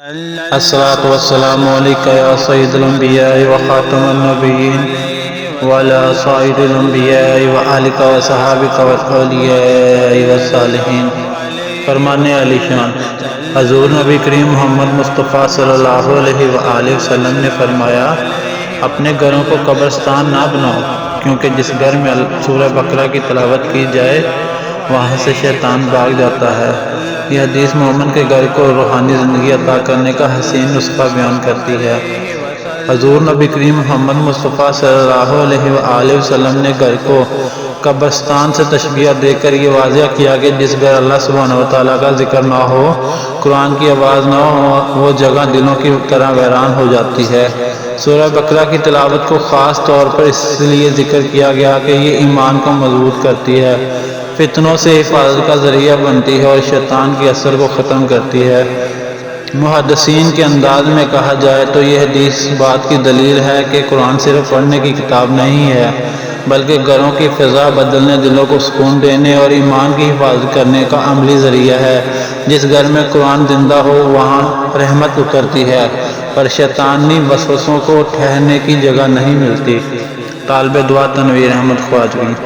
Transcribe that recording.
الصلاة والسلام عليك يا سيد الأنبياء وخاتم النبيين وعلى سائر الأنبياء وآلك وصحابك والأولیاء والصالحین۔ فرمان علی شان حضور نبی کریم محمد مصطفیٰ صلی اللہ علیہ وآلہ وسلم نے فرمایا، اپنے گھروں کو قبرستان نہ بناؤ، کیونکہ جس گھر میں سورہ بقرہ کی تلاوت کی جائے وہاں سے شیطان بھاگ جاتا ہے۔ یہ حدیث مومن کے گھر کو روحانی زندگی عطا کرنے کا حسین نسخہ بیان کرتی ہے۔ حضور نبی کریم محمد مصطفیٰ صلی اللہ علیہ وآلہ وسلم نے گھر کو قبرستان سے تشبیہ دے کر یہ واضح کیا کہ جس گھر اللہ سبحانہ وتعالیٰ کا ذکر نہ ہو، قرآن کی آواز نہ ہو، وہ جگہ دلوں کی طرح ویران ہو جاتی ہے۔ سورہ بقرہ کی تلاوت کو خاص طور پر اس لیے ذکر کیا گیا کہ یہ ایمان کو مضبوط کرتی ہے، فتنوں سے حفاظت کا ذریعہ بنتی ہے اور شیطان کے اثر کو ختم کرتی ہے۔ محدثین کے انداز میں کہا جائے تو یہ حدیث بات کی دلیل ہے کہ قرآن صرف پڑھنے کی کتاب نہیں ہے، بلکہ گھروں کی فضا بدلنے، دلوں کو سکون دینے اور ایمان کی حفاظت کرنے کا عملی ذریعہ ہے۔ جس گھر میں قرآن زندہ ہو وہاں رحمت اترتی ہے اور شیطانی وسوسوں کو ٹھہرنے کی جگہ نہیں ملتی۔ طالب دعا تنویر احمد خواجگی۔